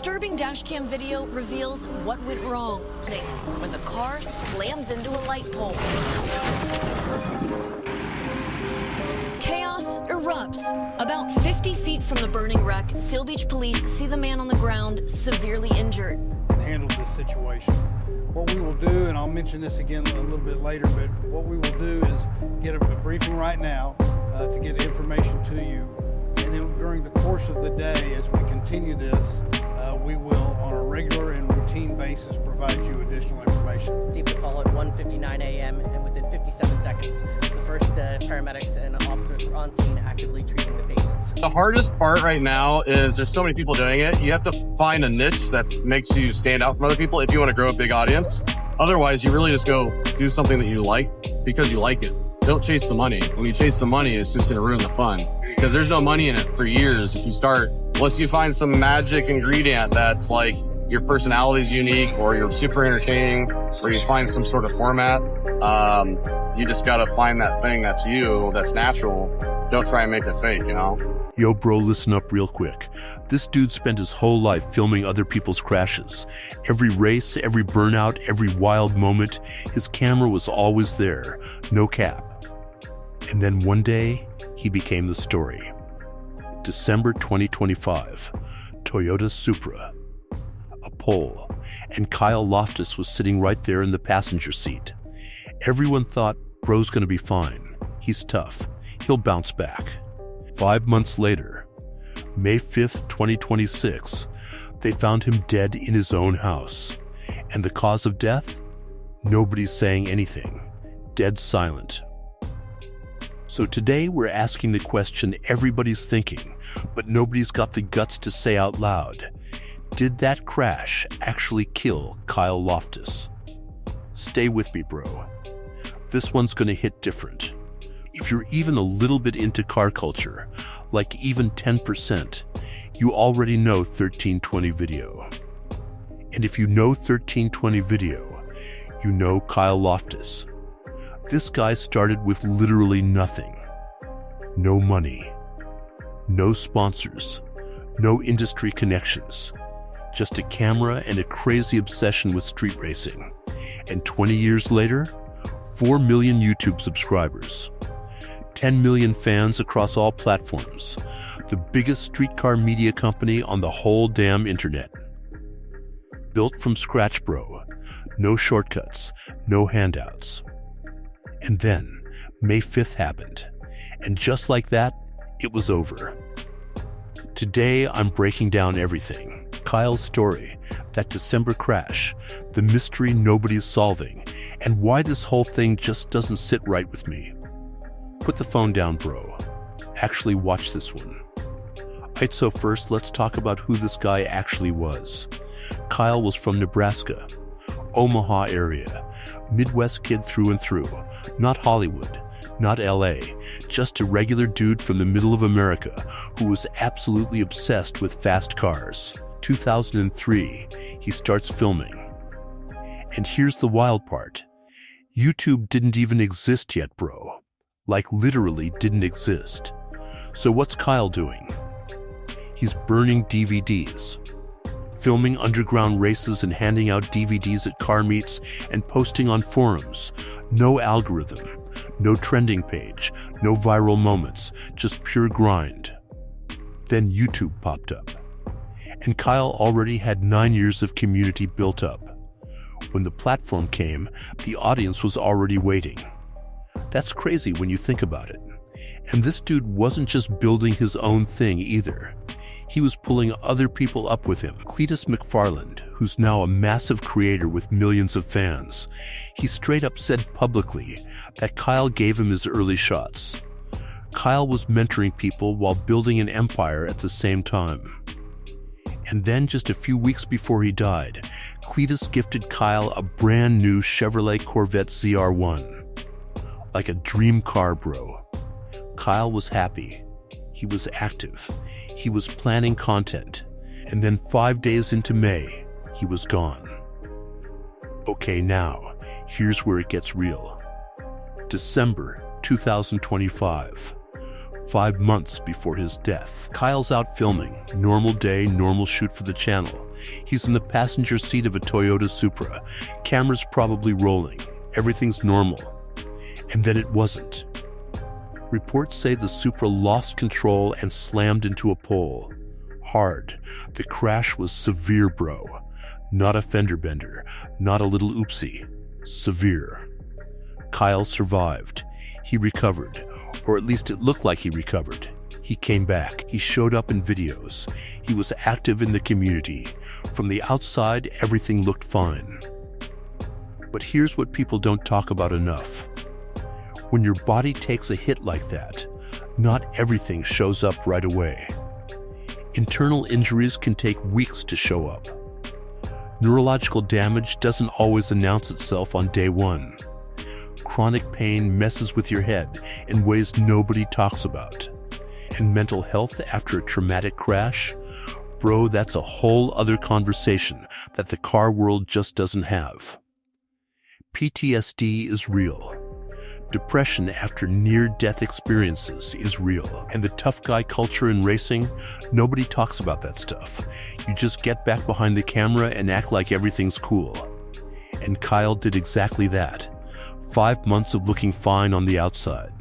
disturbing dashcam video reveals what went wrong when the car slams into a light pole. Chaos erupts. About 50 feet from the burning wreck, Seal Beach police see the man on the ground severely injured. Handled this situation. What we will do, and I'll mention this again a little bit later, but what we will do is get a briefing right now to get information to you. And then during the course of the day, as we continue this, we will, on a regular and routine basis, provide you additional information. Received a call at 1:59 a.m. and within 57 seconds, the first paramedics and officers were on scene actively treating the patients. The hardest part right now is there's so many people doing it. You have to find a niche that makes you stand out from other people if you want to grow a big audience. Otherwise, you really just go do something that you like because you like it. Don't chase the money. When you chase the money, it's just going to ruin the fun because there's no money in it for years if you start. Unless you find some magic ingredient that's like your personality is unique or you're super entertaining or you find some sort of format, you just got to find that thing that's you, that's natural. Don't try and make it fake, you know? Yo, bro, listen up real quick. This dude spent his whole life filming other people's crashes. Every race, every burnout, every wild moment, his camera was always there, no cap. And then one day, he became the story. December 2025, Toyota Supra. A pole, and Kyle Loftis was sitting right there in the passenger seat. Everyone thought, bro's gonna be fine. He's tough. He'll bounce back. 5 months later, May 5th, 2026, they found him dead in his own house. And the cause of death? Nobody's saying anything. Dead silent. So today we're asking the question everybody's thinking, but nobody's got the guts to say out loud. Did that crash actually kill Kyle Loftis? Stay with me, bro. This one's gonna hit different. If you're even a little bit into car culture, like even 10%, you already know 1320 video. And if you know 1320 video, you know Kyle Loftis. This guy started with literally nothing. No money, no sponsors, no industry connections, just a camera and a crazy obsession with street racing. And 20 years later, 4 million YouTube subscribers, 10 million fans across all platforms, the biggest streetcar media company on the whole damn internet. Built from scratch, bro. No shortcuts, no handouts. And then, May 5th happened. And just like that, it was over. Today, I'm breaking down everything. Kyle's story, that December crash, the mystery nobody's solving, and why this whole thing just doesn't sit right with me. Put the phone down, bro. Actually watch this one. Alright, so first, let's talk about who this guy actually was. Kyle was from Nebraska, Omaha area, Midwest kid through and through, not Hollywood, not LA, just a regular dude from the middle of America who was absolutely obsessed with fast cars. 2003, he starts filming. And here's the wild part. YouTube didn't even exist yet, bro. Like literally didn't exist. So what's Kyle doing? He's burning DVDs, filming underground races and handing out DVDs at car meets and posting on forums. No algorithm, no trending page, no viral moments, just pure grind. Then YouTube popped up. And Kyle already had 9 years of community built up. When the platform came, the audience was already waiting. That's crazy when you think about it. And this dude wasn't just building his own thing either. He was pulling other people up with him. Cletus McFarland, who's now a massive creator with millions of fans, he straight up said publicly that Kyle gave him his early shots. Kyle was mentoring people while building an empire at the same time. And then just a few weeks before he died, Cletus gifted Kyle a brand new Chevrolet Corvette ZR1. Like a dream car, bro. Kyle was happy. He was active. He was planning content. And then 5 days into May, he was gone. Okay, now, here's where it gets real. December 2025. 5 months before his death. Kyle's out filming. Normal day, normal shoot for the channel. He's in the passenger seat of a Toyota Supra. Camera's probably rolling. Everything's normal. And then it wasn't. Reports say the Supra lost control and slammed into a pole. Hard. The crash was severe, bro. Not a fender bender. Not a little oopsie. Severe. Kyle survived. He recovered. Or at least it looked like he recovered. He came back. He showed up in videos. He was active in the community. From the outside, everything looked fine. But here's what people don't talk about enough. When your body takes a hit like that, not everything shows up right away. Internal injuries can take weeks to show up. Neurological damage doesn't always announce itself on day one. Chronic pain messes with your head in ways nobody talks about. And mental health after a traumatic crash? Bro, that's a whole other conversation that the car world just doesn't have. PTSD is real. Depression after near-death experiences is real. And the tough guy culture in racing, nobody talks about that stuff. You just get back behind the camera and act like everything's cool. And Kyle did exactly that. 5 months of looking fine on the outside.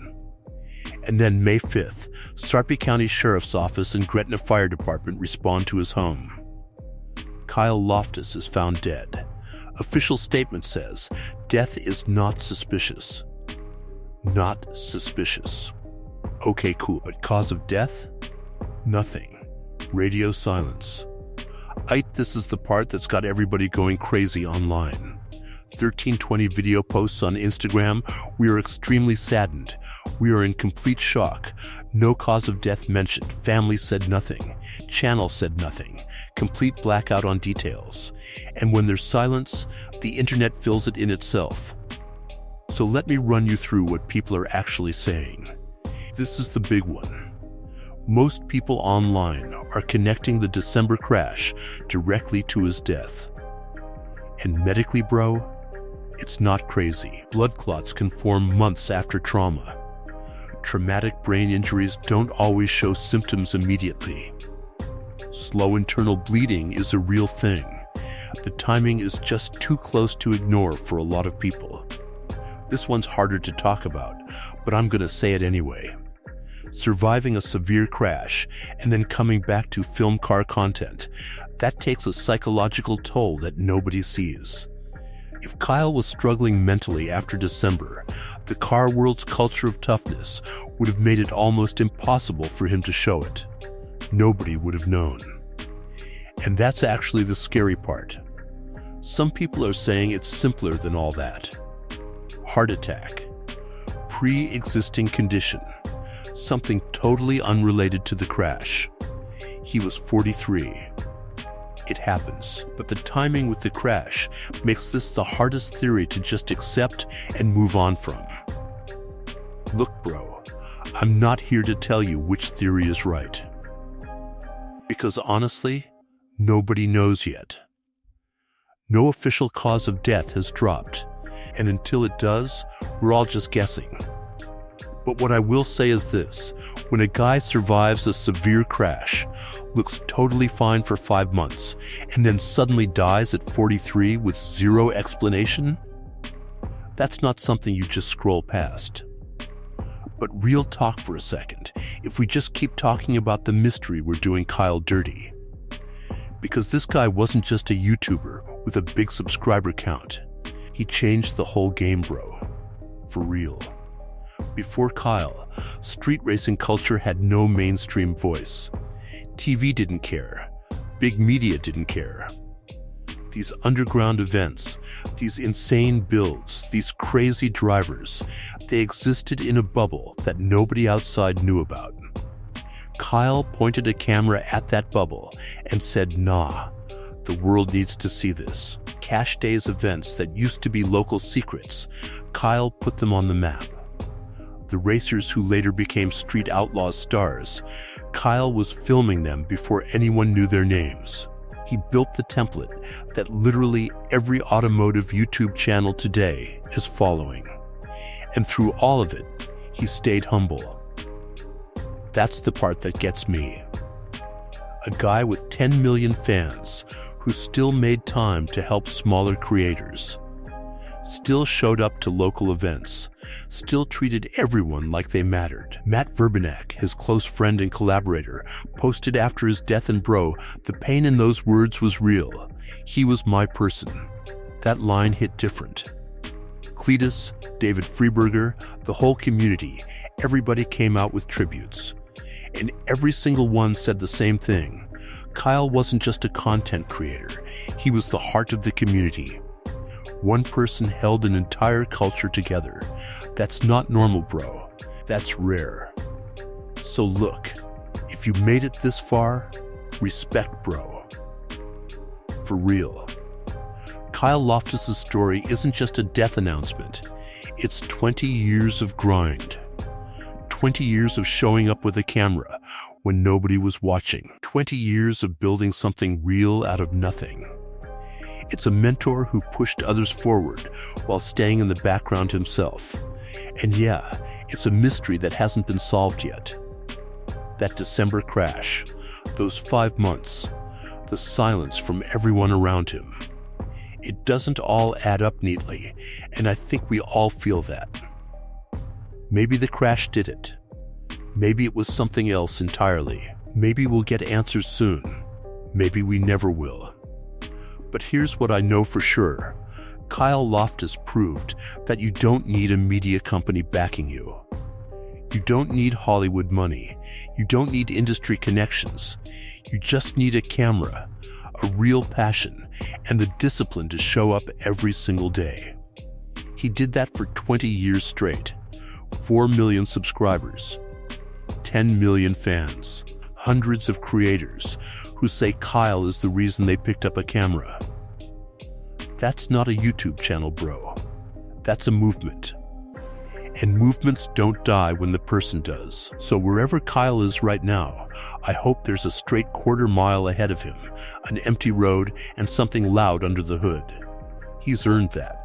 And then May 5th, Sarpy County Sheriff's Office and Gretna Fire Department respond to his home. Kyle Loftis is found dead. Official statement says, death is not suspicious. Not suspicious. Okay, cool, but cause of death? Nothing. Radio silence. This is the part that's got everybody going crazy online. 1320 video posts on Instagram. We are extremely saddened. We are in complete shock. No cause of death mentioned. Family said nothing. Channel said nothing. Complete blackout on details. And when there's silence, the internet fills it in itself. So let me run you through what people are actually saying. This is the big one. Most people online are connecting the December crash directly to his death. And medically, bro, it's not crazy. Blood clots can form months after trauma. Traumatic brain injuries don't always show symptoms immediately. Slow internal bleeding is a real thing. The timing is just too close to ignore for a lot of people. This one's harder to talk about, but I'm gonna say it anyway. Surviving a severe crash and then coming back to film car content, that takes a psychological toll that nobody sees. If Kyle was struggling mentally after December, the car world's culture of toughness would have made it almost impossible for him to show it. Nobody would have known. And that's actually the scary part. Some people are saying it's simpler than all that. Heart attack. Pre-existing condition. Something totally unrelated to the crash. He was 43. It happens, but the timing with the crash makes this the hardest theory to just accept and move on from. Look, bro, I'm not here to tell you which theory is right. Because honestly, nobody knows yet. No official cause of death has dropped, and until it does, we're all just guessing. But what I will say is this: when a guy survives a severe crash, looks totally fine for 5 months, and then suddenly dies at 43 with zero explanation, that's not something you just scroll past. But real talk for a second, if we just keep talking about the mystery we're doing Kyle dirty. Because this guy wasn't just a YouTuber with a big subscriber count. He changed the whole game, bro. For real. Before Kyle, street racing culture had no mainstream voice. TV didn't care. Big media didn't care. These underground events, these insane builds, these crazy drivers, they existed in a bubble that nobody outside knew about. Kyle pointed a camera at that bubble and said, nah, the world needs to see this. Cash Days events that used to be local secrets, Kyle put them on the map. The racers who later became Street Outlaws stars, Kyle was filming them before anyone knew their names. He built the template that literally every automotive YouTube channel today is following. And through all of it, he stayed humble. That's the part that gets me. A guy with 10 million fans who still made time to help smaller creators, still showed up to local events, still treated everyone like they mattered. Matt Verbenek, his close friend and collaborator, posted after his death in Bro, "The pain in those words was real. He was my person." That line hit different. Cletus, David Freeberger, the whole community, everybody came out with tributes. And every single one said the same thing. Kyle wasn't just a content creator. He was the heart of the community. One person held an entire culture together. That's not normal, bro. That's rare. So look, if you made it this far, respect, bro. For real. Kyle Loftis' story isn't just a death announcement. It's 20 years of grind. 20 years of showing up with a camera when nobody was watching. 20 years of building something real out of nothing. It's a mentor who pushed others forward while staying in the background himself. And yeah, it's a mystery that hasn't been solved yet. That December crash, those 5 months, the silence from everyone around him. It doesn't all add up neatly, and I think we all feel that. Maybe the crash did it. Maybe it was something else entirely. Maybe we'll get answers soon. Maybe we never will. But here's what I know for sure. Kyle Loftis proved that you don't need a media company backing you. You don't need Hollywood money. You don't need industry connections. You just need a camera, a real passion, and the discipline to show up every single day. He did that for 20 years straight. 4 million subscribers, 10 million fans, hundreds of creators who say Kyle is the reason they picked up a camera. That's not a YouTube channel, bro. That's a movement. And movements don't die when the person does. So wherever Kyle is right now, I hope there's a straight quarter-mile ahead of him, an empty road, and something loud under the hood. He's earned that.